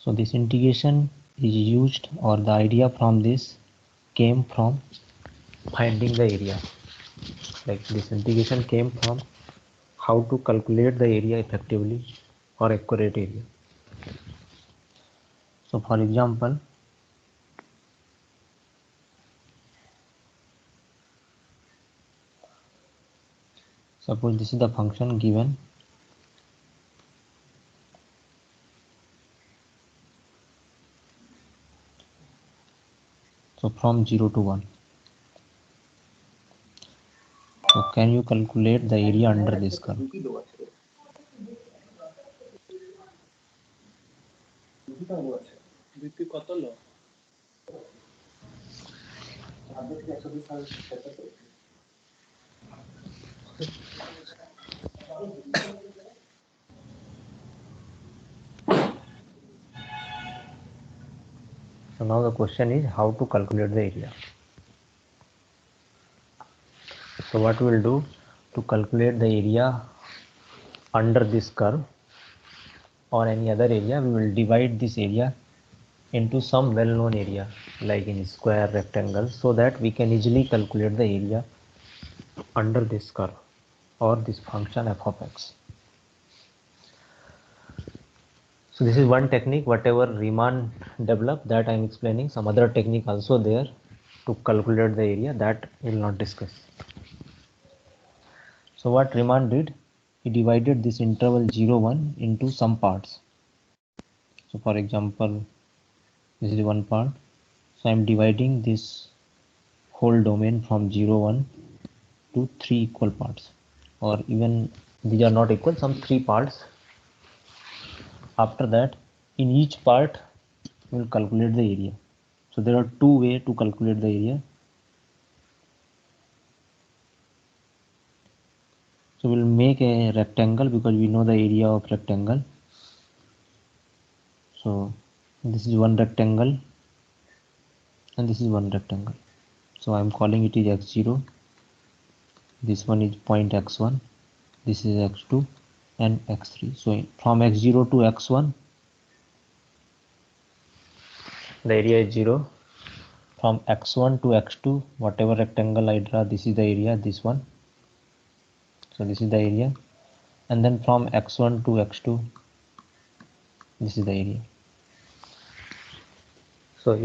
So this integration is used, or the idea from this came from finding the area. Like this integration came from how to calculate the area effectively or accurate area. So for example, suppose this is the function given. So from 0 to 1. So can you calculate the area under this curve? So now the question is how to calculate the area. So what we will do to calculate the area under this curve or any other area, we will divide this area into some well-known area like in square, rectangle, so that we can easily calculate the area under this curve or this function f of x. So this is one technique, whatever Riemann developed, that I am explaining. Some other technique also there to calculate the area, that we will not discuss. So what Riemann did, he divided this interval 0, 1 into some parts. So for example, this is one part. So I am dividing this whole domain from 0, 1 to 3 equal parts, or even these are not equal, some 3 parts. After that, in each part we will calculate the area. So there are two ways to calculate the area. So we'll make a rectangle because we know the area of rectangle. So this is one rectangle and this is one rectangle. So I'm calling it is x0. This one is point x1. This is x2 and x3. So from x0 to x1, the area is 0. From x1 to x2, whatever rectangle I draw, this is the area, this one. So this is the area. And then from x1 to x2, this is the area. So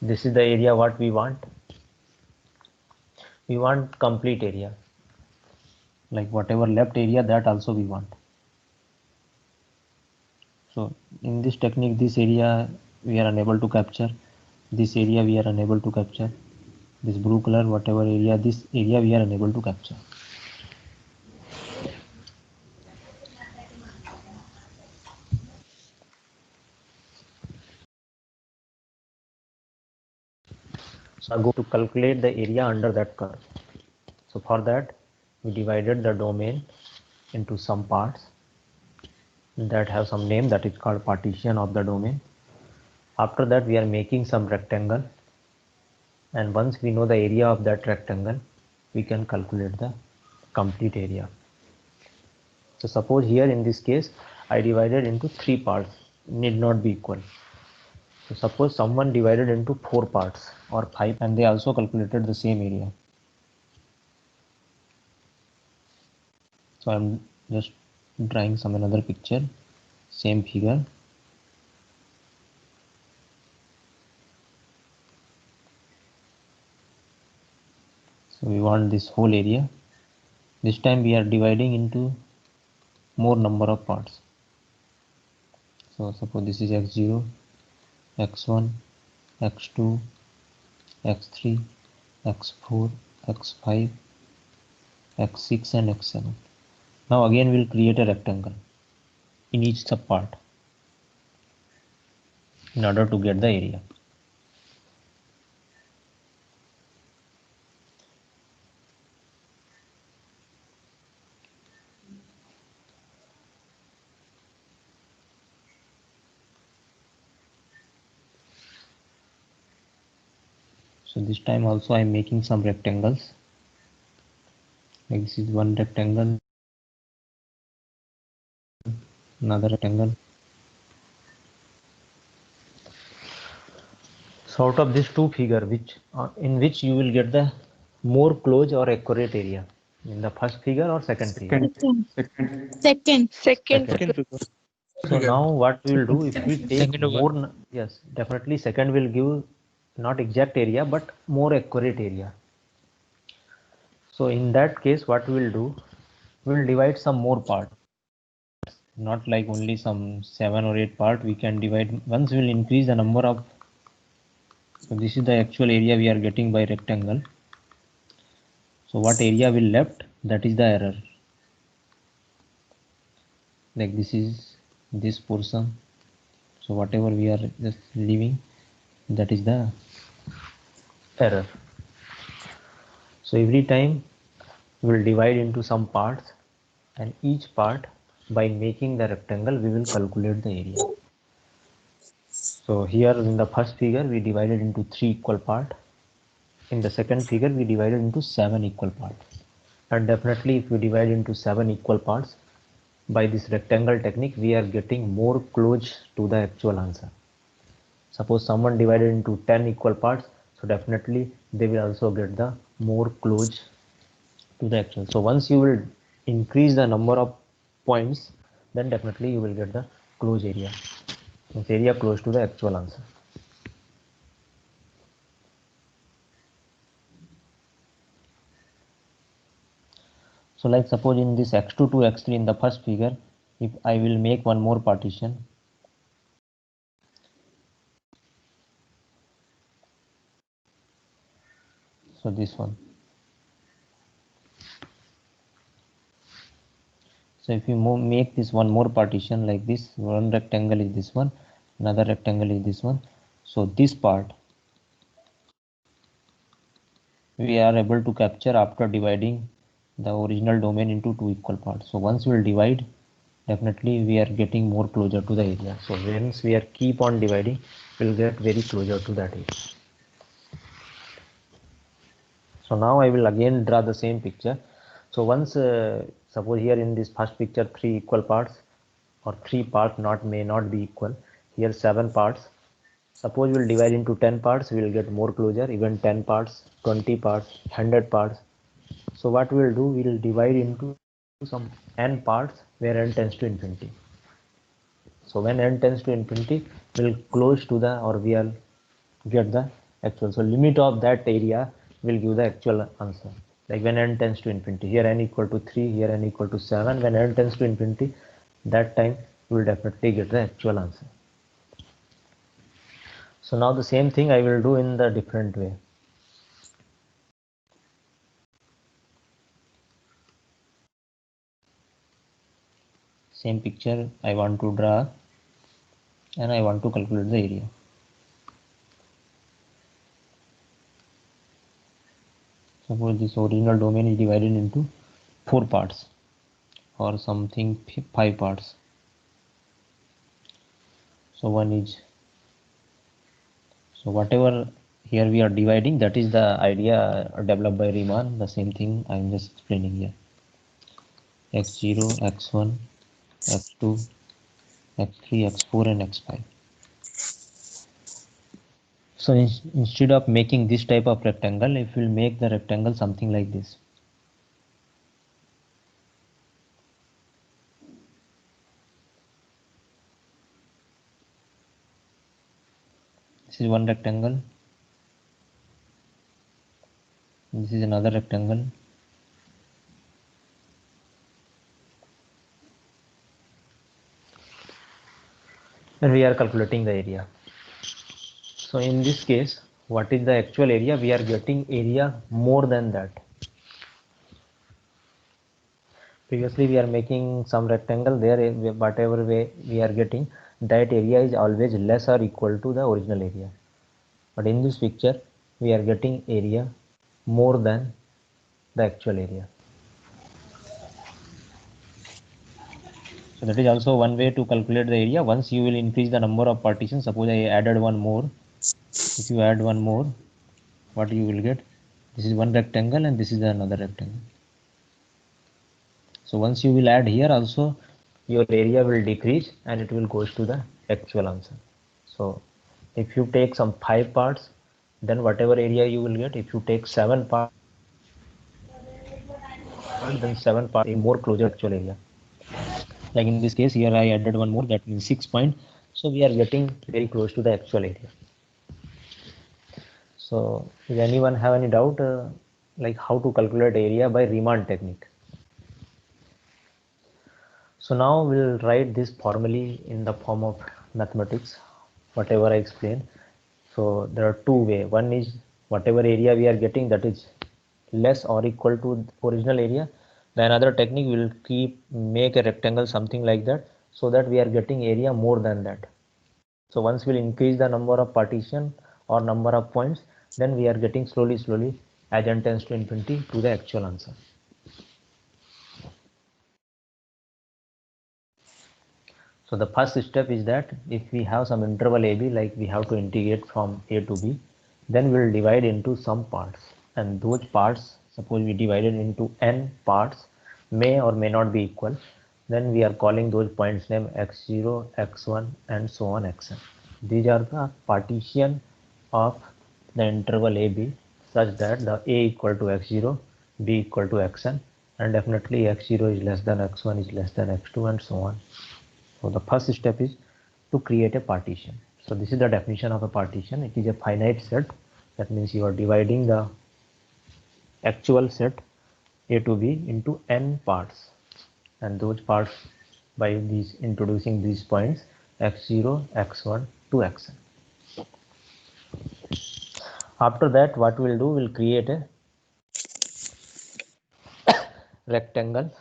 this is the area what we want. We want complete area. Like whatever left area, that also we want. So in this technique, this area we are unable to capture. This area we are unable to capture. This blue color, whatever area, this area we are unable to capture. So I go to calculate the area under that curve. So for that, we divided the domain into some parts that have some name, that is called partition of the domain. After that, we are making some rectangle, and once we know the area of that rectangle, we can calculate the complete area. So suppose here in this case, I divided into 3 parts, need not be equal. So suppose someone divided into 4 parts or 5 and they also calculated the same area. So I'm just drawing some another picture, same figure. So we want this whole area. This time we are dividing into more number of parts. So suppose this is x0, x1, x2, x3, x4, x5, x6 and x7. Now again we'll create a rectangle in each subpart in order to get the area. So this time also I am making some rectangles. Like this is one rectangle, another rectangle, So out of these two figure, which in which you will get the more close or accurate area, in the first figure or second figure? Second. Second. Second. Second. Second figure. So now what we will do, if we take Second one. more, yes, definitely second will give not exact area but more accurate area. So in that case, what we will do, we will divide some more parts, not like only some 7 or 8 part. We can divide once we will increase the number of. So this is the actual area we are getting by rectangle. So what area will left, that is the error. Like this is this portion. So whatever we are just leaving, that is the error. So every time we will divide into some parts, and each part, by making the rectangle, we will calculate the area. So here in the first figure we divided into 3 equal parts. In the second figure we divided into 7 equal parts. And definitely if we divide into 7 equal parts, by this rectangle technique we are getting more close to the actual answer. Suppose someone divided into 10 equal parts, so definitely they will also get the more close to the actual. So once you will increase the number of points, then definitely you will get the close area, means area close to the actual answer. So like suppose in this x2 to x3 in the first figure, if I will make one more partition, so this one. So if you make this one more partition like this, one rectangle is this one, another rectangle is this one. So this part we are able to capture after dividing the original domain into 2 equal parts. So once we will divide, definitely we are getting more closer to the area. So once we are keep on dividing, we will get very closer to that area. So now I will again draw the same picture. So once suppose here in this first picture 3 equal parts, or 3 parts may not be equal. Here 7 parts. Suppose we will divide into 10 parts, we will get more closer. Even 10 parts, 20 parts, 100 parts. So what we will do, we will divide into some n parts where n tends to infinity. So when n tends to infinity, we will close to the, or we will get the actual. So limit of that area will give the actual answer. Like when n tends to infinity, here n equal to 3, here n equal to 7. When n tends to infinity, that time we will definitely get the actual answer. So now the same thing I will do in the different way. Same picture I want to draw, and I want to calculate the area. Suppose this original domain is divided into 4 parts, or something 5 parts. So one is, so whatever here we are dividing, that is the idea developed by Riemann. The same thing I am just explaining here. x0, x1, x2, x3, x4 and x5. So instead of making this type of rectangle, if we'll make the rectangle something like this. This is one rectangle. This is another rectangle. And we are calculating the area. So in this case, what is the actual area? We are getting area more than that. Previously we are making some rectangle there, whatever way we are getting, that area is always less or equal to the original area. But in this picture, we are getting area more than the actual area. So that is also one way to calculate the area. Once you will increase the number of partitions, suppose I added one more. If you add one more, what you will get? This is one rectangle and this is another rectangle. So once you will add here also, your area will decrease and it will goes to the actual answer. So If you take some 5 parts, then whatever area you will get. If you take 7 parts, then 7 parts is more closer to actual area. Like in this case here I added one more, that means 6 point. So we are getting very close to the actual area. So does anyone have any doubt like how to calculate area by Riemann technique? So now we'll write this formally in the form of mathematics, whatever I explained. So there are two ways. One is whatever area we are getting, that is less or equal to original area. The another technique will make a rectangle something like that, so that we are getting area more than that. So once we'll increase the number of partition or number of points, then we are getting slowly as n tends to infinity to the actual answer. So the first step is that if we have some interval AB, like we have to integrate from A to B, then we'll divide into some parts, and those parts, suppose we divided into n parts, may or may not be equal, then we are calling those points name x0, x1 and so on xn. These are the partition of the interval AB such that the A equal to x0, B equal to xn, and definitely x0 is less than x1 is less than x2 and so on. So the first step is to create a partition. So this is the definition of a partition. It is a finite set. That means you are dividing the actual set A to B into n parts, and those parts by these introducing these points x0, x1 to xn. After that, what we'll do, we'll create a rectangle.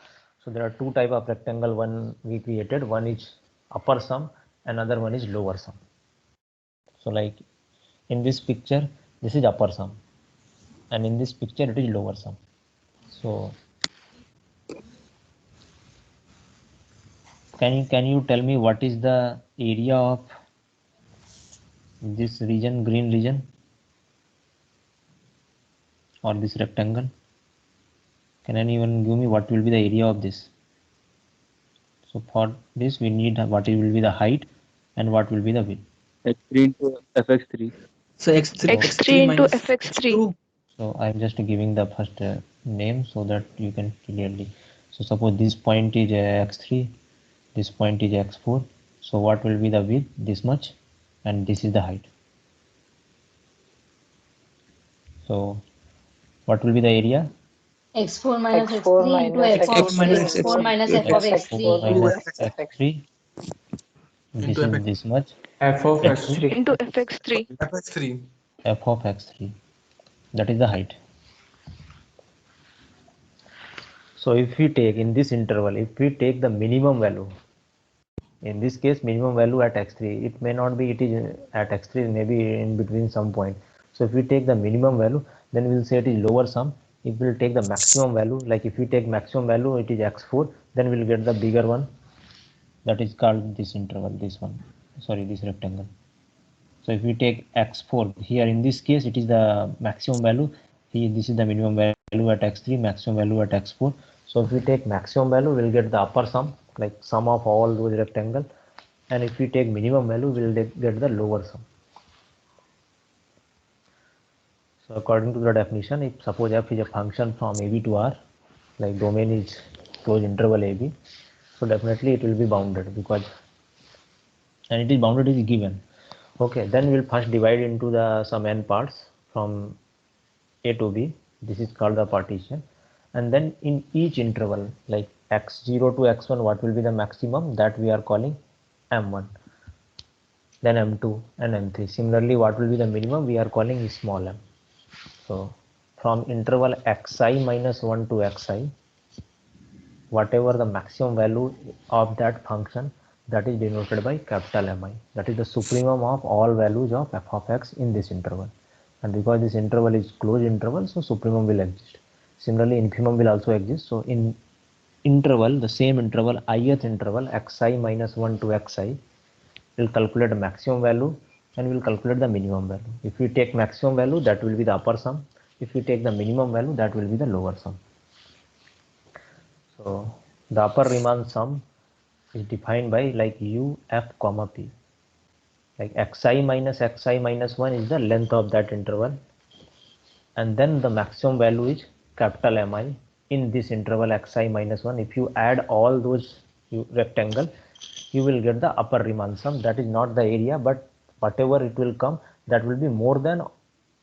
So there are two type of rectangle. One we created, one is upper sum, another one is lower sum. So like in this picture, this is upper sum, and in this picture it is lower sum. So can you tell me what is the area of this region, green region, or this rectangle? Can anyone give me what will be the area of this? So for this we need what will be the height and what will be the width. x3 into fx3. So x3 x3 into minus fx3. So I'm just giving the first name so that you can clearly. So suppose this point is x3, this point is x4. So what will be the width? This much, and this is the height. So what will be the area? x4 minus x4 x3 into minus f of x4 minus x3 x4 minus f into of x4 x4 x3. minus minus x3. This into is this much. f of Into x3. into fx3. fx3. f of x3. That is the height. So if we take in this interval, if we take the minimum value, in this case minimum value at x3, it may not be it is at x3, maybe in between some point. So if we take the minimum value, then we'll say it is lower sum. If we'll take the maximum value, like if we take maximum value it is x4, then we'll get the bigger one, that is called this interval, this one, sorry, this rectangle. So if we take x4 here, in this case it is the maximum value, here this is the minimum value at x3, maximum value at x4. So if we take maximum value, we'll get the upper sum, like sum of all those rectangle, and if we take minimum value, we'll get the lower sum. So according to the definition, if suppose f is a function from AB to R, like domain is closed interval AB, so definitely it will be bounded, because and it is bounded is given. Okay, then we'll first divide into the some n parts from A to B. This is called the partition, and then in each interval, like x0 to x1, what will be the maximum, that we are calling m1, then m2 and m3. Similarly, what will be the minimum, we are calling small m. So from interval xi minus 1 to xi, whatever the maximum value of that function, that is denoted by capital Mi. That is the supremum of all values of f of x in this interval. And because this interval is closed interval, so supremum will exist. Similarly, infimum will also exist. So in interval, the same interval, ith interval xi minus 1 to xi, will calculate the maximum value and will calculate the minimum value. If we take maximum value, that will be the upper sum. If we take the minimum value, that will be the lower sum. So the upper Riemann sum is defined by like u, f, comma, p. like xi minus 1 is the length of that interval, and then the maximum value is capital Mi in this interval xi minus 1. If you add all those rectangle, you will get the upper Riemann sum. That is not the area, but whatever it will come, that will be more than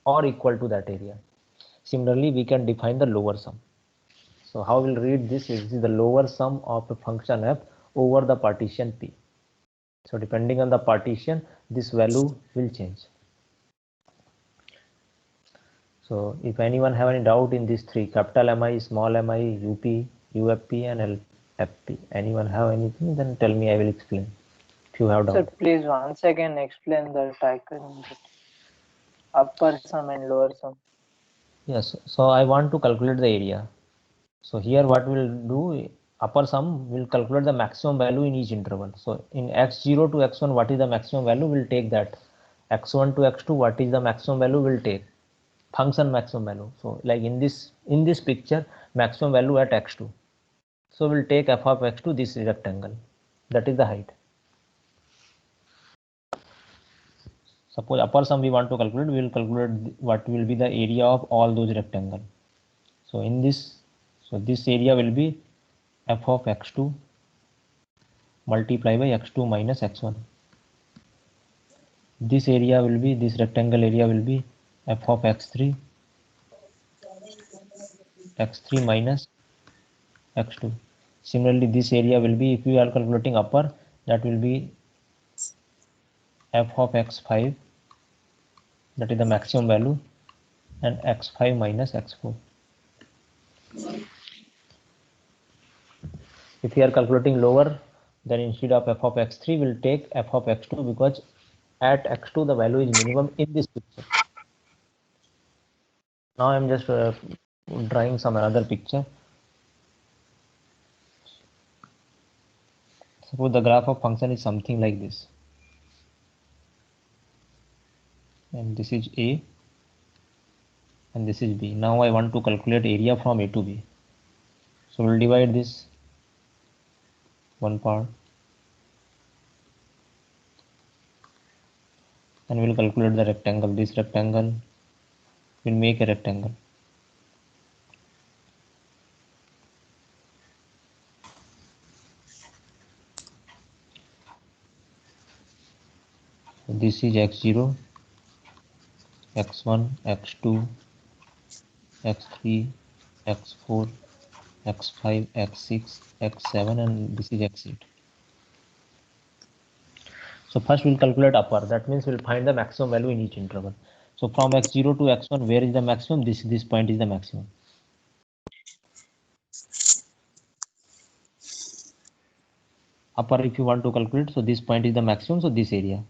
or equal to that area. Similarly, we can define the lower sum. So how we'll read this is the lower sum of the function f over the partition P. So depending on the partition, this value will change. So if anyone have any doubt in these three, capital Mi, small mi, UP, UFP and LFP, anyone have anything, then tell me, I will explain if you have Sir, doubt. please once again explain that I can get upper sum and lower sum. Yes, so I want to calculate the area. So here what we'll do, upper sum will calculate the maximum value in each interval. So in x0 to x1, what is the maximum value? We'll take that. x1 to x2, what is the maximum value? We'll take function maximum value. So like in this picture, maximum value at x2. So we'll take f of x2, this rectangle. That is the height. Suppose upper sum we want to calculate, we will calculate what will be the area of all those rectangles. So in this, so this area will be f of x2 multiply by x2 minus x1. This area will be, this rectangle area will be f of x3 minus x2. Similarly, this area will be, if we are calculating upper, that will be f of x5, that is the maximum value, and x5 minus x4. If we are calculating lower, then instead of f of x3, we'll take f of x2, because at x2 the value is minimum in this picture. Now I'm just drawing some another picture. Suppose the graph of function is something like this, and this is A and this is B. Now I want to calculate area from A to B. So we'll divide this one part and we'll calculate the rectangle. This rectangle will make a rectangle. So this is x0, x1, x2, x3, x4, x5, x6, x7, and this is x8. So first we'll calculate upper. That means we'll find the maximum value in each interval. So from x0 to x1, where is the maximum? This point is the maximum. Upper, if you want to calculate, so this point is the maximum, so this area.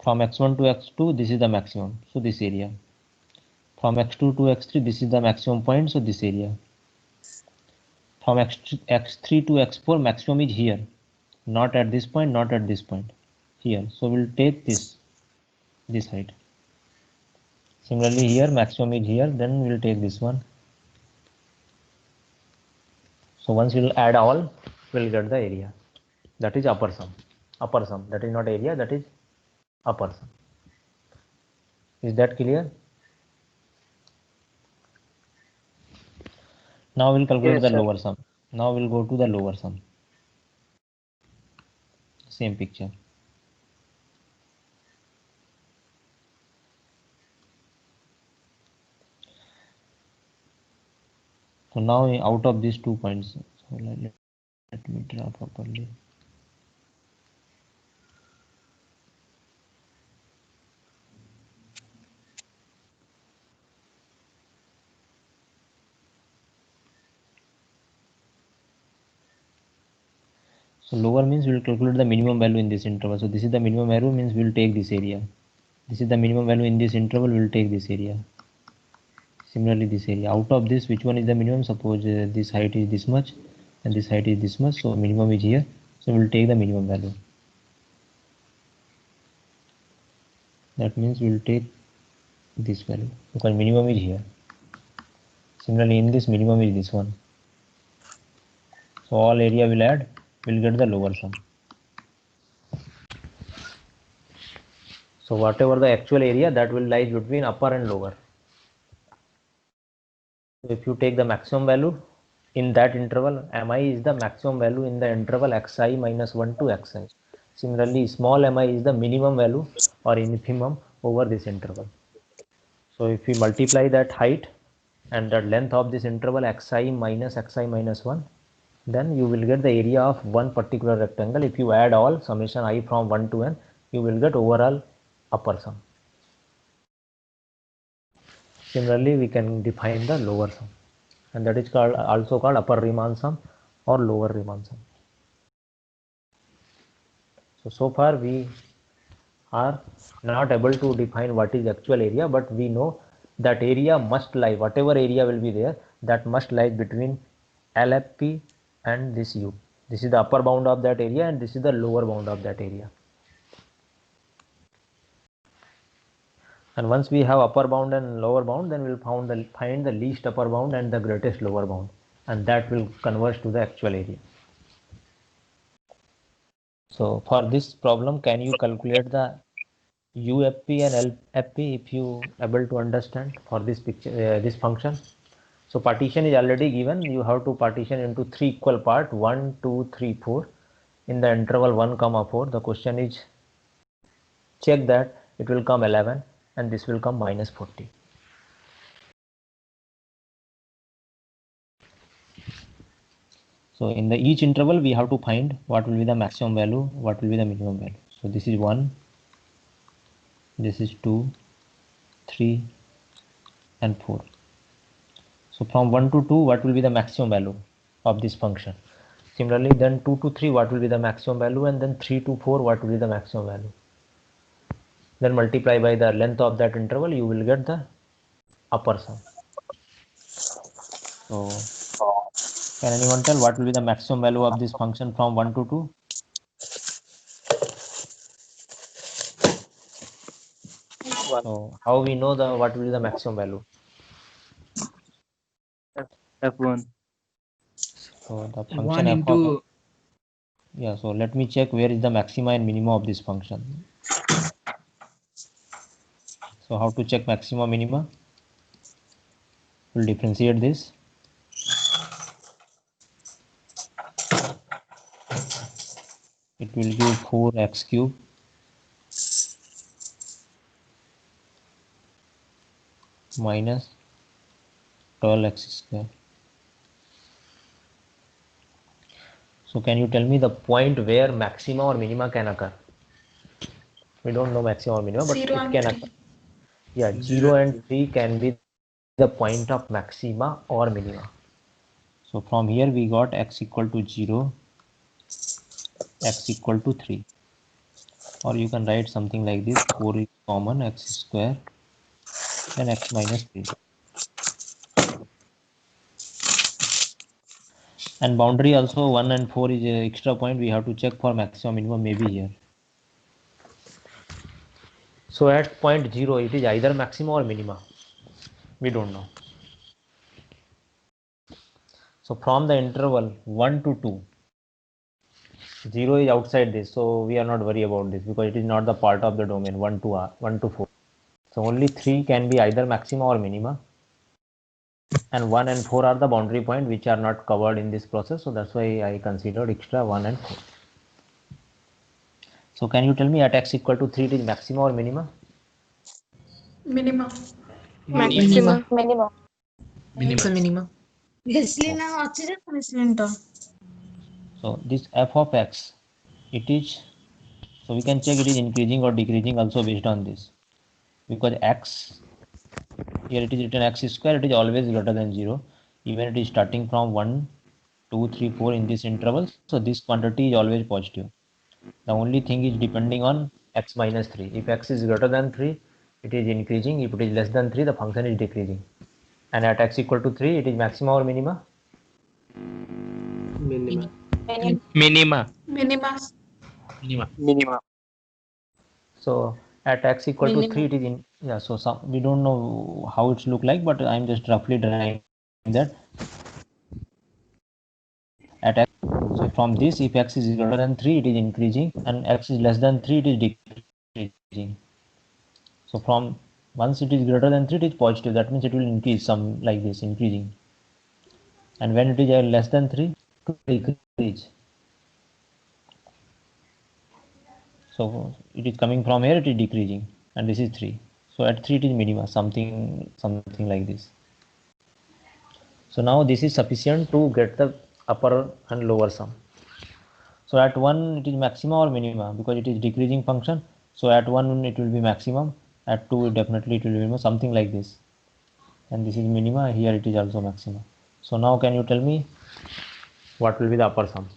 From x1 to x2, this is the maximum, so this area. From x2 to x3, this is the maximum point, so this area. From x3 to x4, maximum is here, not at this point, not at this point, here. So we'll take this height. Similarly here, maximum is here, then we'll take this one. So once we'll add all, we'll get the area. That is upper sum. Upper sum, that is not area, that is upper sum. Is that clear? Now we'll calculate the lower sum. Now we'll go to the lower sum. Same picture. So now out of these 2 points, so let me draw properly. So lower means we will calculate the minimum value in this interval. So this is the minimum value, means we will take this area. This is the minimum value in this interval, we will take this area. Similarly this area. Out of this, which one is the minimum? Suppose this height is this much and this height is this much, so minimum is here. So we will take the minimum value. That means we will take this value because minimum is here. Similarly in this, minimum is this one. So all area will add, we'll get the lower sum. So whatever the actual area, that will lie between upper and lower. So if you take the maximum value in that interval, mi is the maximum value in the interval xi minus 1 to xi. Similarly, small mi is the minimum value or infimum over this interval. So if we multiply that height and the length of this interval xi minus 1, then you will get the area of one particular rectangle. If you add all summation I from 1 to n, you will get overall upper sum. Similarly, we can define the lower sum, and that is also called upper Riemann sum or lower Riemann sum. So far we are not able to define what is actual area, but we know that area must lie, whatever area will be there, that must lie between LFP and this U. This is the upper bound of that area and this is the lower bound of that area. And once we have upper bound and lower bound, then we'll find the least upper bound and the greatest lower bound, and that will converge to the actual area. So for this problem, can you calculate the UFP and LFP if you able to understand for this picture, this function? So partition is already given. You have to partition into 3 equal part, 1, 2, 3, 4 in the interval 1, 4. The question is check that it will come 11 and this will come minus 40. So in the each interval we have to find what will be the maximum value, what will be the minimum value. So this is 1, this is 2, 3 and 4. So from 1 to 2, what will be the maximum value of this function? Similarly, then 2 to 3, what will be the maximum value, and then 3 to 4, what will be the maximum value? Then multiply by the length of that interval, you will get the upper sum. So can anyone tell what will be the maximum value of this function from 1 to 2? So how we know what will be the maximum value? F1. So the function 1 f of into yeah. So let me check where is the maxima and minima of this function. So how to check maxima minima? We'll differentiate this. It will give 4x cube minus 12x square. So can you tell me the point where maxima or minima can occur? We don't know maxima or minima, but it can occur. Yeah, 0 and 3 can be the point of maxima or minima. So from here we got x equal to 0, x equal to 3. Or you can write something like this: 4 is common, x square, then x minus 3. And boundary also 1 and 4 is a extra point. We have to check for maximum minimum maybe here. So at point 0, it is either maxima or minima. We don't know. So from the interval 1 to 2, 0 is outside this, so we are not worried about this because it is not the part of the domain 1 to 4. So only 3 can be either maxima or minima, and 1 and 4 are the boundary point which are not covered in this process. So that's why I considered extra 1 and 4. So can you tell me at x equal to 3 it is maxima or minima? Minima. Maxima. Minimum. It's a minimum. So this f of x, it is, so we can check it is increasing or decreasing also based on this, because x, here it is written x square, it is always greater than 0, even it is starting from 1, 2, 3, 4 in this interval. So this quantity is always positive. The only thing is depending on x minus 3. If x is greater than 3, it is increasing. If it is less than 3, the function is decreasing. And at x equal to 3, it is maxima or minima? Minima. Minima. Minima. So at x equal to 3, it is in, yeah, so we don't know how it's look like, but I'm just roughly drawing that at x. So from this, if x is greater than 3, it is increasing, and x is less than 3, it is decreasing. So from once it is greater than 3, it is positive. That means it will increase some like this, increasing. And when it is less than 3, it will decrease. So it is coming from here, it is decreasing, and this is 3. So at 3 it is minima, something like this. So now this is sufficient to get the upper and lower sum. So at 1 it is maxima or minima because it is decreasing function. So at 1 it will be maximum, at 2 definitely it will be minimum, something like this. And this is minima, here it is also maxima. So now can you tell me what will be the upper sum?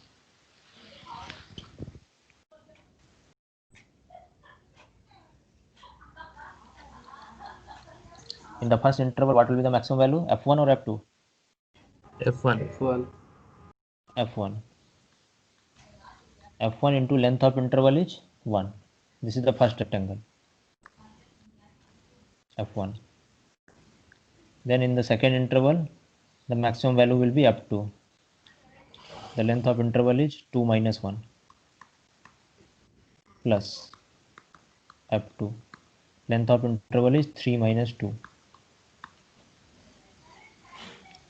In the first interval, what will be the maximum value? F1 or F2? F1. F1. F1 into length of interval is 1. This is the first rectangle. F1. Then in the second interval, the maximum value will be F2. The length of interval is 2 minus 1 plus F2. Length of interval is 3 minus 2.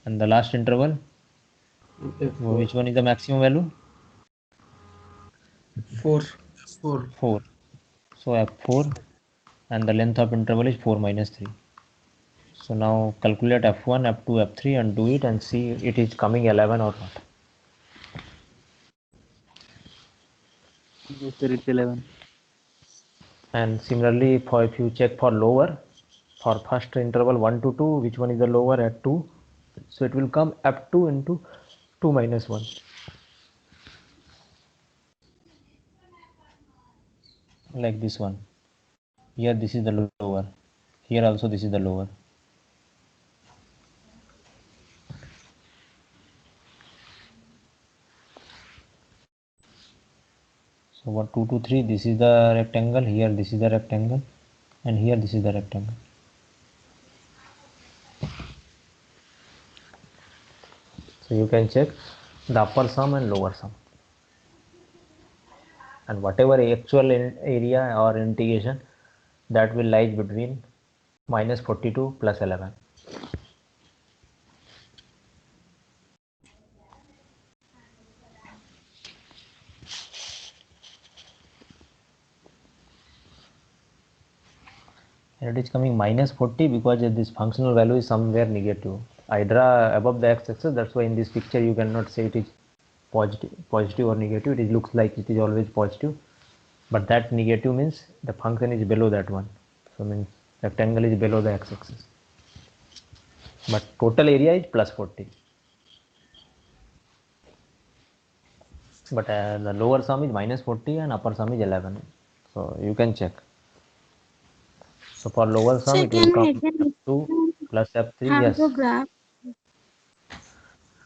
And the last interval, which one is the maximum value? 4. 4. So F4 and the length of interval is 4 minus 3. So now calculate F1, F2, F3 and do it and see it is coming 11 or not. Yes, sir, it's 11. And similarly, for if you check for lower, for first interval 1 to 2, which one is the lower at 2? So it will come F2 into 2 minus 1. Like this one. Here this is the lower. Here also this is the lower. So what 2 to 3, this is the rectangle, here this is the rectangle, and here this is the rectangle. So you can check the upper sum and lower sum. And whatever actual area or integration, that will lie between minus 42 plus 11. And it is coming minus 40 because this functional value is somewhere negative. I draw above the x-axis, that's why in this picture you cannot say it is positive or negative. It looks like it is always positive, but that negative means the function is below that one. So means rectangle is below the x-axis, but total area is plus 40. But the lower sum is minus 40 and upper sum is 11. So you can check. So for lower sum, So it will can come we again F2 plus F3. have Yes. the graph?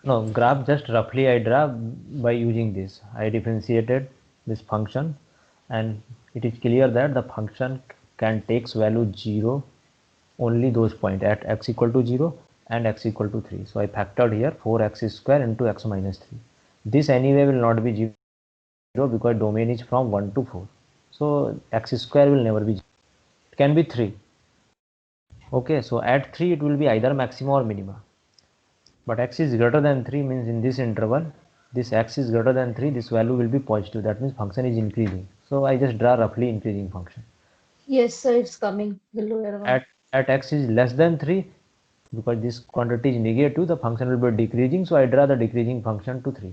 No, graph just roughly I draw by using this. I differentiated this function, and it is clear that the function can takes value 0 only those points at x equal to 0 and x equal to 3. So I factored here 4x square into x minus 3. This anyway will not be 0 because domain is from 1 to 4. So x square will never be 0. It can be 3. Okay, so at 3 it will be either maxima or minima. But x is greater than 3 means in this interval, this x is greater than 3, this value will be positive. That means function is increasing. So I just draw roughly increasing function. Yes, sir, it's coming. The lower one. At x is less than 3, because this quantity is negative, the function will be decreasing. So I draw the decreasing function to 3.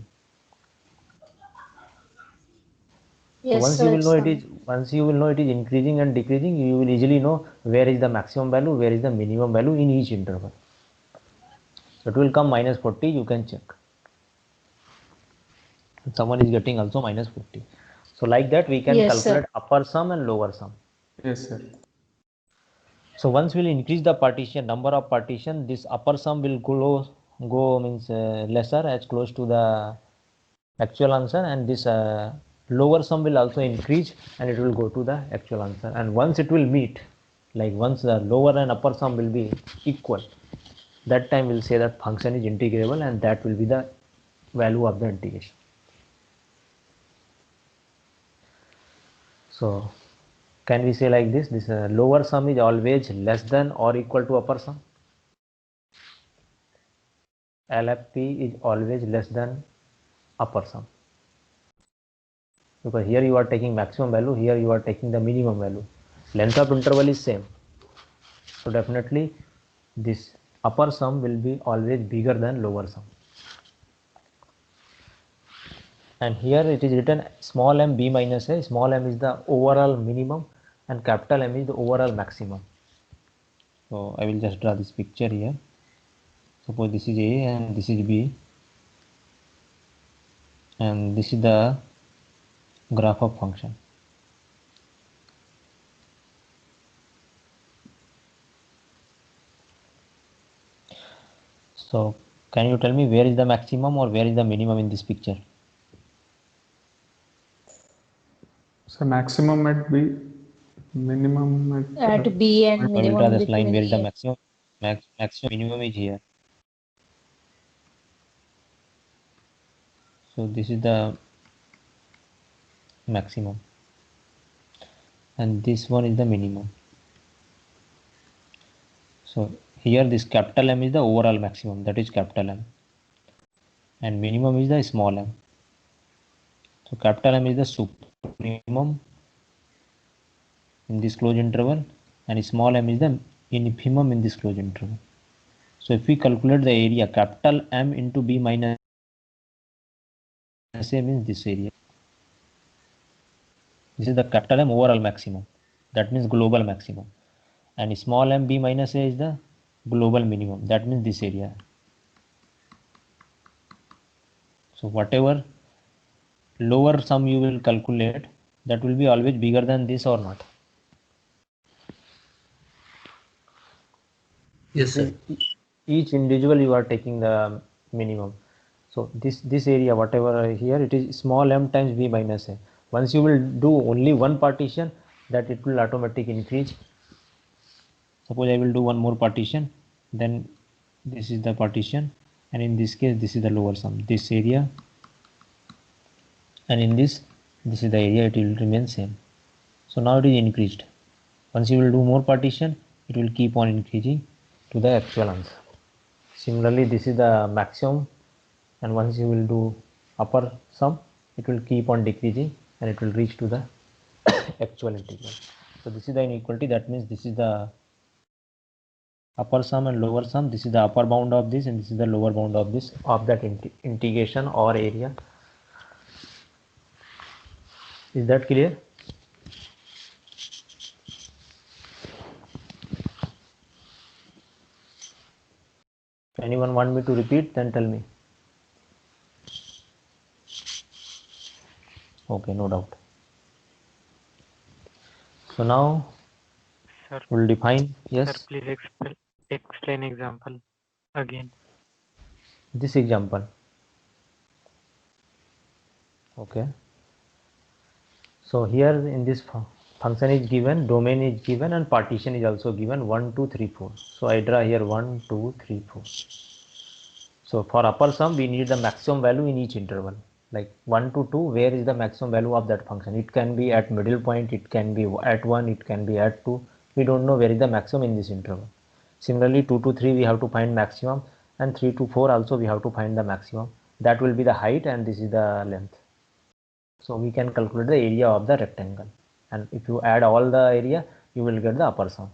So Yes, once sir, you will it's know it is increasing and decreasing, you will easily know where is the maximum value, where is the minimum value in each interval. So it will come minus 40, you can check. Someone is getting also minus 40. So like that we can Yes, calculate sir. upper sum and lower sum. Yes, sir. So once we'll increase the partition, number of partition, this upper sum will go means lesser as close to the actual answer, and this lower sum will also increase and it will go to the actual answer. And once it will meet, like once the lower and upper sum will be equal, that time we'll say that function is integrable and that will be the value of the integration. So can we say like this, lower sum is always less than or equal to upper sum? LFP is always less than upper sum, because here you are taking maximum value, here you are taking the minimum value. Length of interval is same, so definitely this upper sum will be always bigger than lower sum. And here it is written small m b minus a. Small m is the overall minimum and capital M is the overall maximum. So I will just draw this picture here. Suppose this is A and this is B, and this is the graph of function. So can you tell me where is the maximum or where is the minimum in this picture? So maximum at B, minimum At B and I will minimum draw this line between where is the A. maximum, maximum minimum is here. So this is the maximum and this one is the minimum. So here this capital M is the overall maximum, that is capital M, and minimum is the small m. So capital M is the supremum in this closed interval and small m is the infimum in this closed interval. So if we calculate the area, capital M into B minus A means this area. This is the capital M overall maximum, that means global maximum, and small m B minus A is the global minimum, that means this area. So whatever lower sum you will calculate, that will be always bigger than this or not? Yes, sir. Each individual you are taking the minimum. So this area, whatever here, it is small m times B minus A. Once you will do only one partition, that it will automatically increase. Suppose I will do one more partition, then this is the partition, and in this case this is the lower sum, this area, and in this is the area, it will remain same. So now it is increased. Once you will do more partition, it will keep on increasing to the actual answer. Similarly, this is the maximum, and once you will do upper sum, it will keep on decreasing and it will reach to the actual integral. So this is the inequality, that means this is the upper sum and lower sum, this is the upper bound of this and this is the lower bound of this, of that integration or area. Is that clear? If anyone want me to repeat, then tell me. Okay, no doubt. So now Sir, we'll define. Yes. sir, please explain example again. This example. Okay. So here in this function is given, domain is given, and partition is also given 1, 2, 3, 4. So I draw here 1, 2, 3, 4. So for upper sum, we need the maximum value in each interval. Like 1 to 2, where is the maximum value of that function? It can be at middle point, it can be at 1, it can be at 2. We don't know where is the maximum in this interval. Similarly, 2 to 3 we have to find maximum, and 3 to 4 also we have to find the maximum. That will be the height and this is the length. So we can calculate the area of the rectangle, and if you add all the area, you will get the upper sum.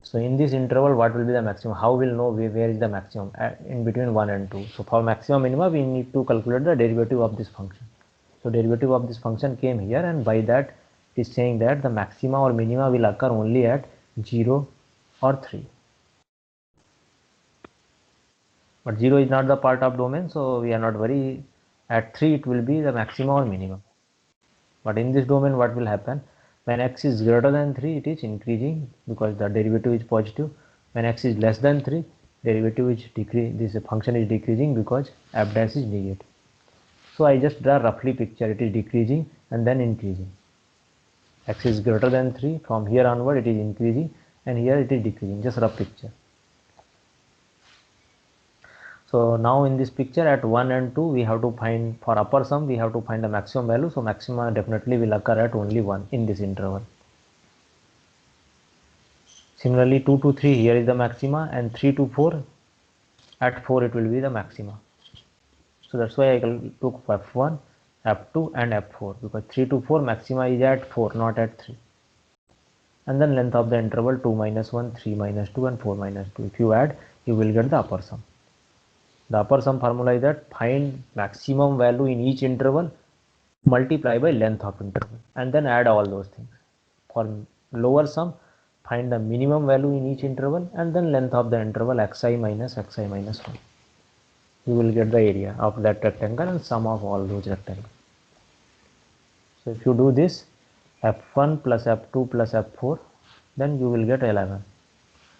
So in this interval, what will be the maximum? How will know where is the maximum in between 1 and 2? So for maximum minima, we need to calculate the derivative of this function. So derivative of this function came here, and by that it is saying that the maxima or minima will occur only at 0 or 3. But 0 is not the part of domain, so we are not very. At 3 it will be the maximum or minimum. But in this domain, what will happen? When x is greater than 3, it is increasing because the derivative is positive. When x is less than 3, derivative is decreasing. This function is decreasing because f dash is negative. So I just draw roughly picture. It is decreasing and then increasing. X is greater than 3. From here onward, it is increasing, and here it is decreasing. Just rough picture. So now in this picture at 1 and 2, we have to find, for upper sum, we have to find the maximum value. So maxima definitely will occur at only 1 in this interval. Similarly, 2 to 3 here is the maxima, and 3 to 4, at 4 it will be the maxima. So that's why I took F1, F2 and F4, because 3 to 4 maxima is at 4, not at 3. And then length of the interval 2 minus 1, 3 minus 2 and 4 minus 2. If you add, you will get the upper sum. The upper sum formula is that find maximum value in each interval, multiply by length of interval, and then add all those things. For lower sum, find the minimum value in each interval and then length of the interval xi minus 1. You will get the area of that rectangle and sum of all those rectangles. So if you do this, f1 plus f2 plus f4, then you will get 11.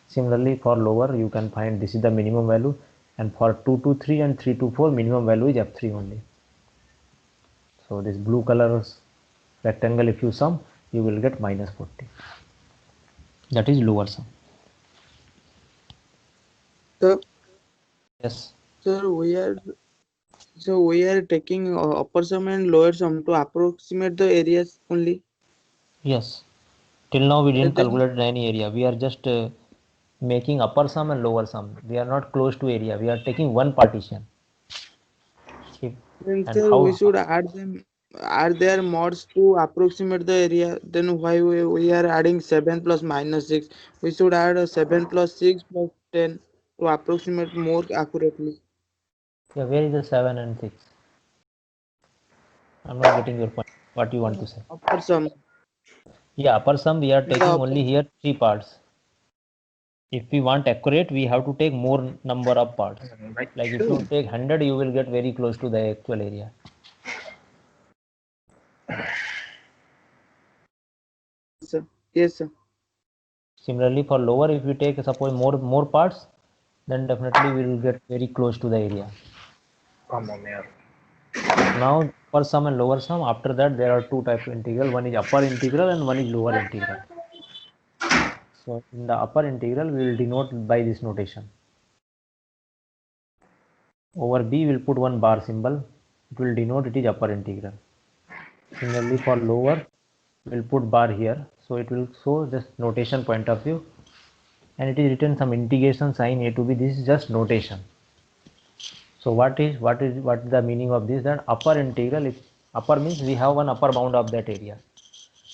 Similarly, for lower, you can find this is the minimum value, and for 2 to 3 and 3 to 4, minimum value is f3 only. So this blue color rectangle, if you sum, you will get minus 40. That is lower sum. So, Yes. sir, we are taking upper sum and lower sum to approximate the areas only. Yes. Till now we didn't Then- calculate any area. We are just making upper sum and lower sum. We are not close to area. We are taking one partition. Then, And sir, how? we should add them. Are there mods to approximate the area? Then why we are adding 7 plus minus 6? We should add a 7 plus 6 plus 10 to approximate more accurately. Yeah, where is the 7 and 6? I'm not getting your point. What you want to say? Upper sum. Yeah, upper sum we are The taking upper only here 3 parts. If we want accurate, we have to take more number of parts. Like if you take 100, you will get very close to the actual area. sir. Yes, sir. Similarly, for lower, if we take suppose more parts, then definitely we will get very close to the area. Now, upper sum and lower sum. After that, there are two types of integral. One is upper integral and one is lower integral. So in the upper integral, we will denote by this notation. Over b, we will put one bar symbol. It will denote it is upper integral. Similarly, for lower, we will put bar here. So it will show just notation point of view. And it is written some integration sign a to b. This is just notation. So what is the meaning of this? That upper integral, if upper means we have one upper bound of that area.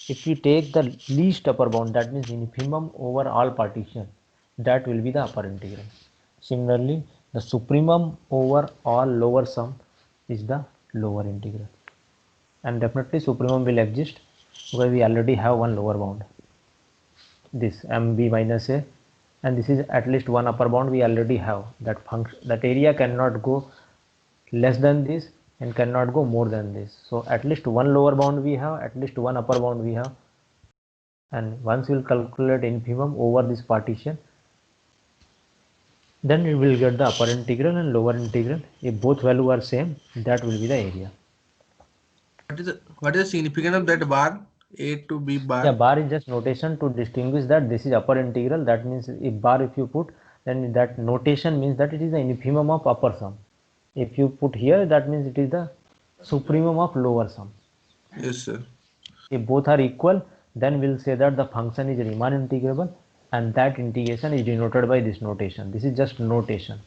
If we take the least upper bound, that means infimum over all partition, that will be the upper integral. Similarly, the supremum over all lower sum is the lower integral. And definitely supremum will exist because we already have one lower bound, this mb minus a, and this is at least one upper bound we already have. That function, that area cannot go less than this and cannot go more than this. So at least one lower bound we have, at least one upper bound we have. And once we will calculate infimum over this partition, then we will get the upper integral and lower integral. If both values are same, that will be the area. What is the significance of that bar? A to B bar? Yeah, bar is just notation to distinguish that this is upper integral. That means if bar if you put, then that notation means that it is the infimum of upper sum. If you put here, that means it is the supremum of lower sum. Yes, sir. If both are equal, then we'll say that the function is Riemann integrable, and that integration is denoted by this notation. This is just notation.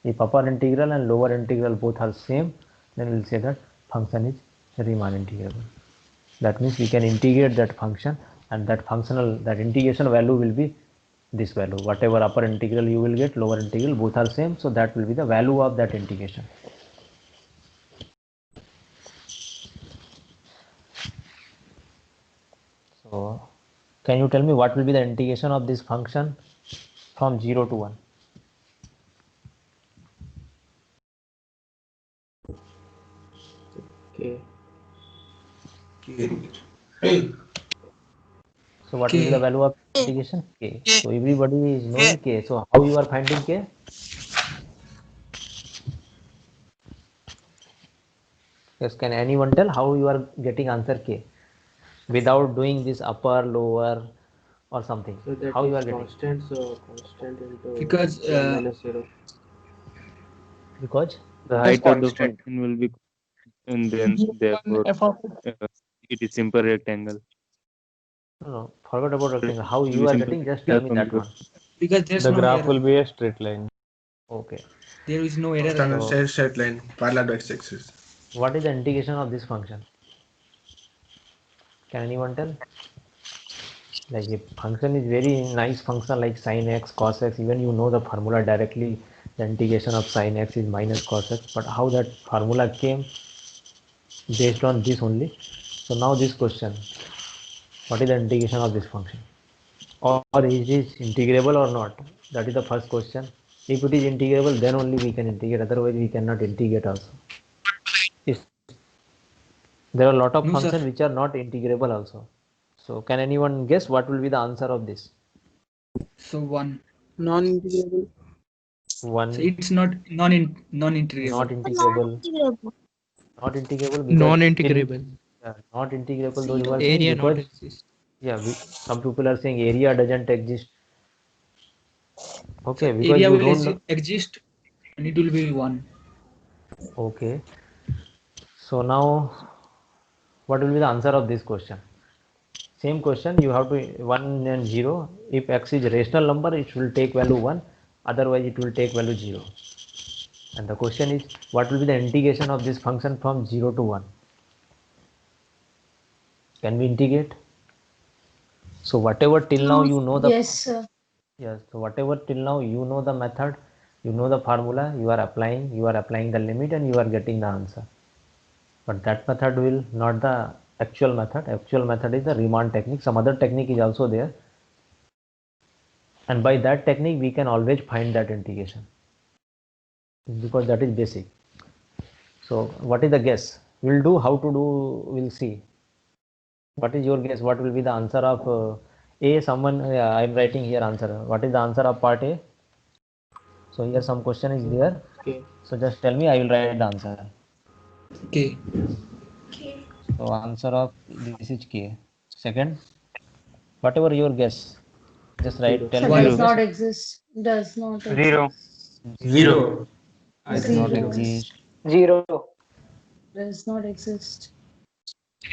If upper integral and lower integral both are same, then we'll say that function is Riemann integrable. That means we can integrate that function, and that integration value will be this value. Whatever upper integral you will get, lower integral, both are same, so that will be the value of that integration. So can you tell me what will be the integration of this function from 0 to 1? Okay. Hey. So what will be the value of integration? K. So everybody is knowing K. So how you are finding K? Yes, can anyone tell how you are getting answer K without doing this upper, lower or something? So that How you are is getting? constant into Because minus 0. Because The height of the constant. function will be, and then therefore F of it is simple rectangle. No, forget about rectangle. How you are getting, just tell me that one. Because there's The no graph error. will be a straight line. Okay. There is no error. Standard So- straight line parallel to x-axis. What is the integration of this function? Can anyone tell? Like a function is very nice function like sin x, cos x, even you know the formula directly, the integration of sin x is minus cos x, but how that formula came based on this only. So now this question, what is the integration of this function? Or is it integrable or not? That is the first question. If it is integrable, then only we can integrate, otherwise we cannot integrate also. It's, there are a lot of No, sir. functions which are not integrable also. So can anyone guess what will be the answer of this? So 1. Non-integrable. One. So it's not non-integrable. Not integrable. Not integrable because Non-integrable. not integrable. Those who are saying Area not because exist. some people are saying area doesn't exist. Okay, because Area you will don't know. exist and it will be 1. Okay. So now, what will be the answer of this question? Same question. You have to 1 and 0. If x is rational number, it will take value 1. Otherwise, it will take value 0. And the question is, what will be the integration of this function from 0 to 1? Can we integrate? So whatever till now you know the Yes, sir. yes. So whatever till now you know the method, you know the formula, you are applying the limit, and you are getting the answer. But that method will not the actual method. Actual method is the Riemann technique. Some other technique is also there, and by that technique we can always find that integration because that is basic. So what is the guess? We'll do how to do. We'll see. What is your guess? What will be the answer of A? Someone, I'm writing here answer. What is the answer of part A? So here some question is there. Okay. So just tell me, I will write the answer. Okay. So answer of this is K. Second, whatever your guess, just write. Tell So me your does guess. not exist. Does not exist. Zero. Zero. Does not Zero. exist. 0. Does not exist.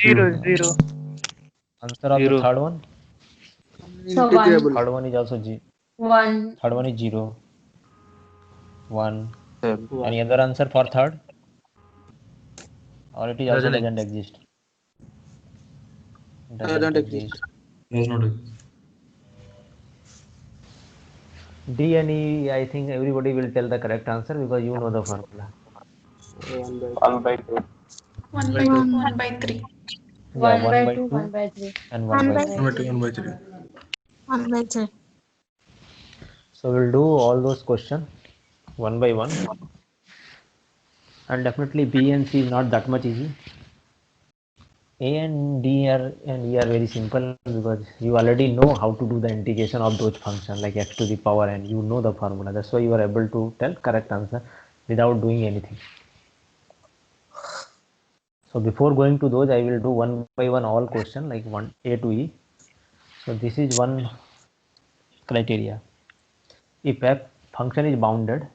Zero. Answer of the Zero. third one. So 1. Integrable. Third one is also G. 1. Third one is 0. 1. Seven. Any other answer for third? Or it is also doesn't exist. Doesn't exist. Does not exist. D and E, I think everybody will tell the correct answer because you know the formula. 1 by 2. 1 by 2. 1 by 3. Yeah, 1 by 2, 1 by 3. and 1 by 1 3. by 1 by 2, 1 by 3. 1 by 3. So we'll do all those questions one by one. And definitely B and C is not that much easy. A and D and E are very simple because you already know how to do the integration of those functions like x to the power n. You know the formula. That's why you are able to tell correct answer without doing anything. So before going to those, I will do one by one all question like one A to E. So this is one criteria. If a function is bounded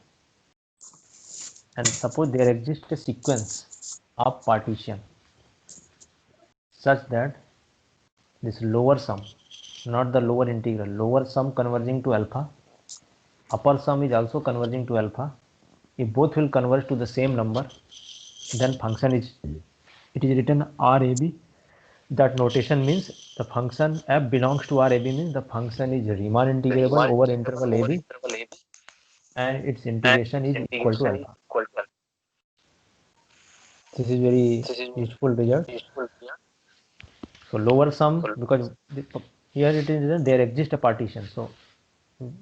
and suppose there exists a sequence of partition such that this lower sum, not the lower integral, lower sum converging to alpha, upper sum is also converging to alpha. If both will converge to the same number, then function is, it is written RAB. That notation means the function f belongs to RAB means the function is Riemann integrable over interval AB and its integration is equal to alpha. This is very useful result. So lower sum, because here it is written there exists a partition. So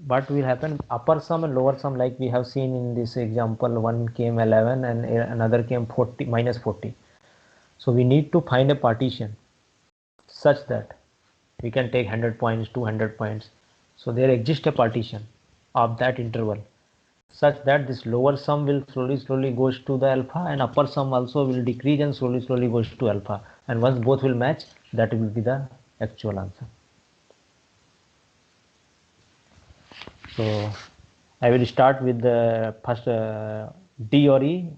what will happen, upper sum and lower sum, like we have seen in this example, one came 11 and another came 40 minus 40. So we need to find a partition such that we can take 100 points, 200 points. So there exists a partition of that interval such that this lower sum will slowly goes to the alpha and upper sum also will decrease and slowly goes to alpha, and once both will match, that will be the actual answer. So I will start with the first D or E,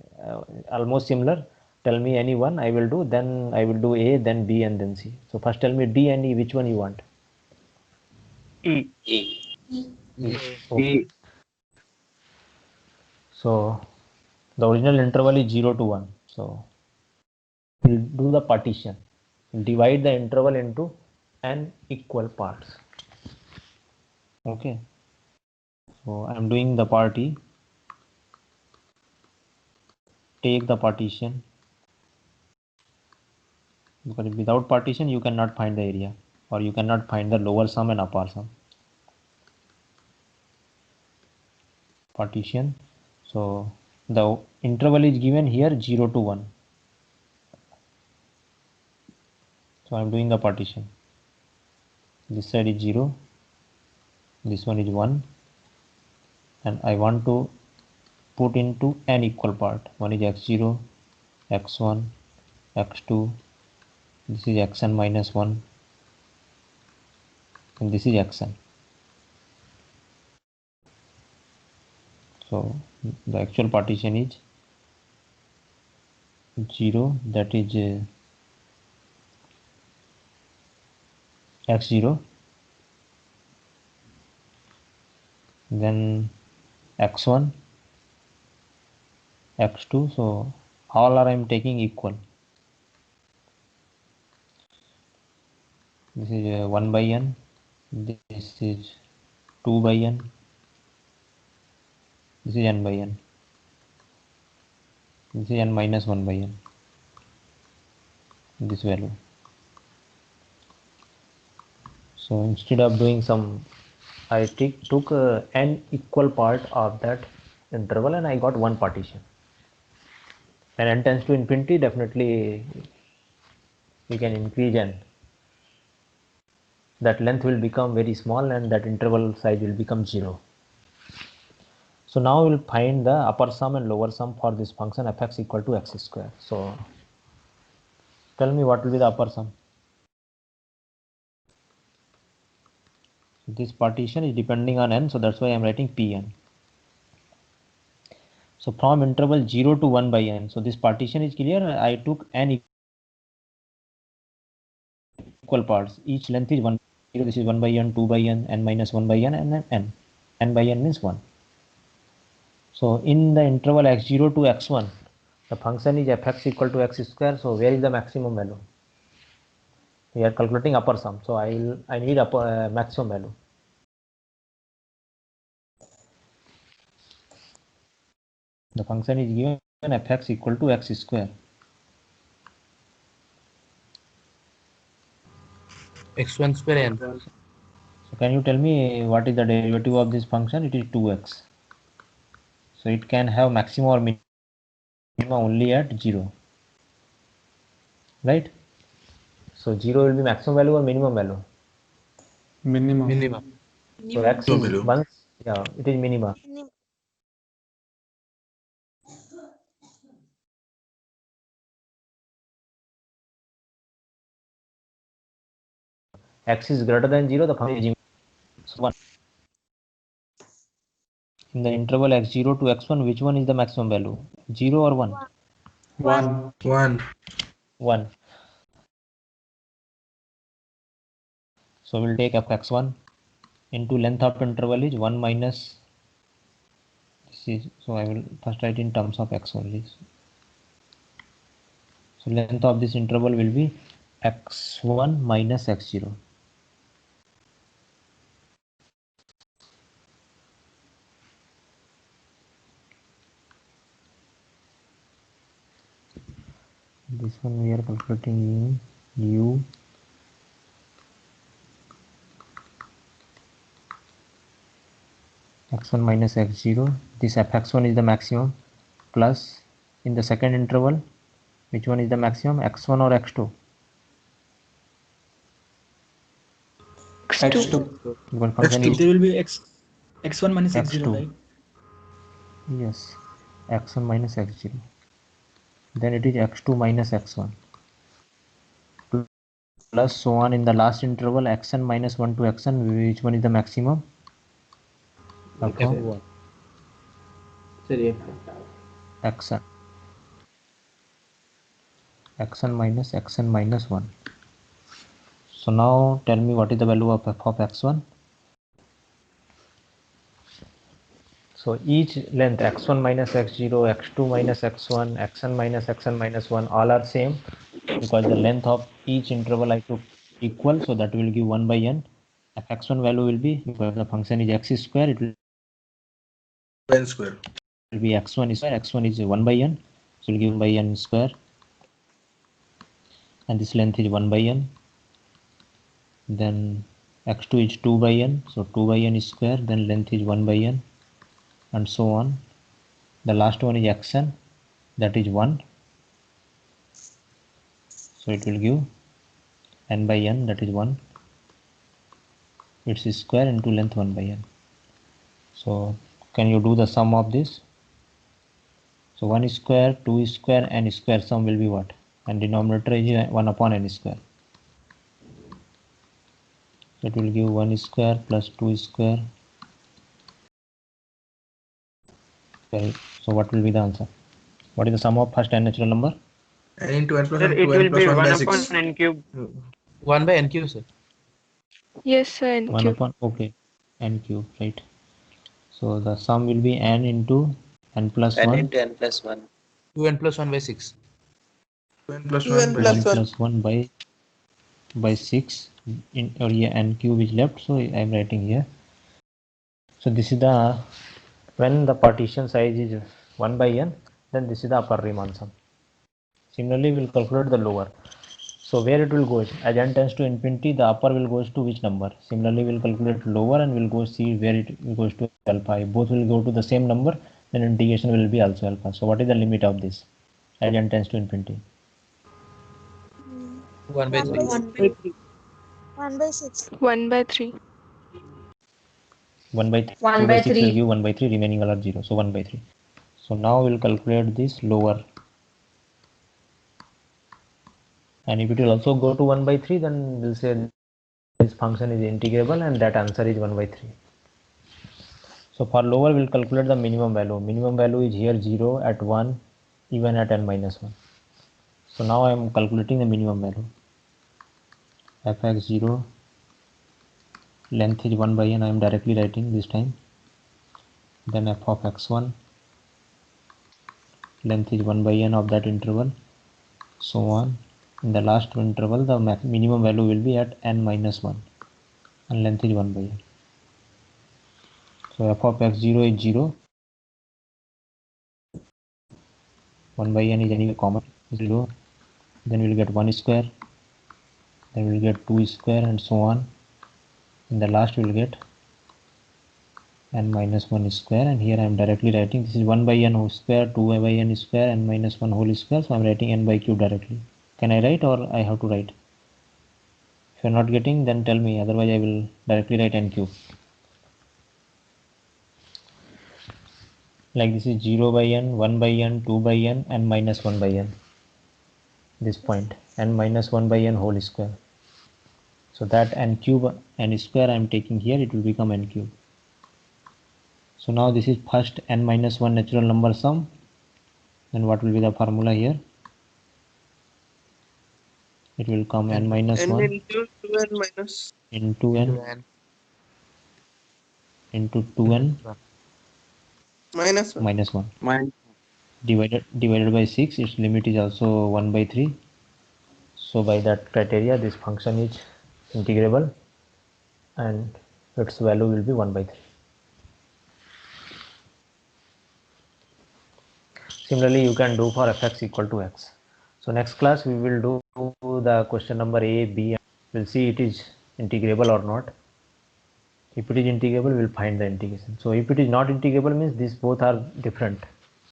almost similar. tell me any one, I will do, then I will do A, then B, and then C. So first tell me D and E, which one you want? E. Okay. So the original interval is 0 to 1. So we'll do the partition. Divide the interval into n equal parts. Okay. So I'm doing the party. Take the partition. Because without partition you cannot find the area, or you cannot find the lower sum and upper sum. Partition. So the interval is given here 0 to 1. So I'm doing the partition. This side is 0, this one is 1, and I want to put into n equal part. One is x0, x1, x2, this is xn minus 1, and this is xn. So the actual partition is 0, that is x0, then x1, x2. So all are I'm taking equal. This is 1 by n, this is 2 by n, this is n by n, this is n minus 1 by n, this value. So instead of doing some, I took n equal part of that interval and I got one partition. When n tends to infinity, definitely we can increase n. That length will become very small and that interval size will become 0. So now we'll find the upper sum and lower sum for this function fx equal to x square. So tell me what will be the upper sum. This partition is depending on n, so that's why I'm writing Pn. So from interval 0 to 1 by n, so this partition is clear. I took n equal parts. Each length is 1. This is 1 by n, 2 by n, n minus 1 by n, and then n. N by n means 1. So in the interval x0 to x1, the function is fx equal to x square. So where is the maximum value? We are calculating upper sum. So I need upper maximum value. The function is given fx equal to x square. x1 square n. So can you tell me what is the derivative of this function? It is 2x. So it can have maximum or minimum only at 0. Right? So 0 will be maximum value or minimum value? Minimum. So x No is value. once, yeah, it is minimum. X is greater than 0, the function is 1. In the interval x0 to x1, which one is the maximum value? 0 or 1? 1. 1. 1. So we'll take fx1 into length of interval is 1 minus this is, so I will first write in terms of x only. So length of this interval will be x1 minus x0. This one we are calculating in u x1 minus x0. This fx1 is the maximum, plus in the second interval, which one is the maximum, x1 or x2? X2. Because function There is will be x1 minus x0, x2. right? Yes, x1 minus x0. Then it is x2 minus x1. Plus so on in the last interval, xn minus 1 to xn, which one is the maximum? F1. Sorry, F1. Xn. xn minus 1. So now tell me what is the value of f of x1. So each length x1 minus x0, x2 minus x1, xn minus 1 all are same because the length of each interval I took equal, so that will give 1 by n. If x1 value will be, because the function is x square, it will n square. be x1 square, x1 is 1 by n, so it will give 1 by n square, and this length is 1 by n. Then x2 is 2 by n, so 2 by n is square, then length is 1 by n, and so on. The last one is xn, that is 1, so it will give n by n, that is 1, it's square into length 1 by n. So can you do the sum of this? So 1 square, 2 square, n square, sum will be what? And denominator is 1 upon n square. So it will give 1 square plus 2 square. Okay. So what will be the answer? What is the sum of first n natural number? N into n plus Sir, 1 it to n will plus be 1 by 1 6. upon n cube. 1 by n cube, sir. Yes, sir, n 1 cube. upon, okay, n cube, right? So the sum will be n into n plus 1. n plus 1. 2n plus 1 by 6. 2n plus 2n 1 by plus 1 6. plus 1 by 6 in, or yeah, n cube is left, so I am writing here. So this is the, when the partition size is 1 by n, then this is the upper Riemann sum. Similarly, we will calculate the lower. So where it will go, as n tends to infinity, the upper will goes to which number? Similarly, we will calculate lower and we will go see where it goes to alpha. If both will go to the same number, then integration will be also alpha. So what is the limit of this as n tends to infinity? 1 by 3. 1 by 6. 1 by 3. 1 by 3. 1 2 by by 6 will 3. give 1 by 3, remaining all are 0. So 1 by 3. So now we will calculate this lower. And if it will also go to 1 by 3, then we'll say this function is integrable and that answer is 1 by 3. So for lower, we'll calculate the minimum value. Minimum value is here 0, at 1, even at n minus 1. So now I am calculating the minimum value. fx0, length is 1 by n, I am directly writing this time. Then f of x1, length is 1 by n of that interval, so on. In the last interval, the minimum value will be at n minus 1 and length is 1 by n. So f of x0 is 0, 1 by n is anyway common, 0, then we will get 1 square, then we will get 2 square, and so on. In the last we will get n minus 1 square, and here I am directly writing this is 1 by n whole square, 2 by n square, n minus 1 whole square, so I am writing n by cube directly. Can I write or I have to write? If you are not getting, then tell me, otherwise I will directly write n cube. Like this is 0 by n, 1 by n, 2 by n, and minus 1 by n. This point, n minus 1 by n whole square. So that n cube, n square I am taking here, it will become n cube. So now this is first n minus 1 natural number sum. Then what will be the formula here? It will come n minus 1 into 2n minus into n into 2n minus 1. minus 1 Mine. divided by 6. Its limit is also 1 by 3. So by that criteria, this function is integrable and its value will be 1 by 3. Similarly, you can do for fx equal to x. So next class we will do the question number A, B, and we'll see it is integrable or not. If it is integrable, we'll find the integration. So if it is not integrable, means these both are different.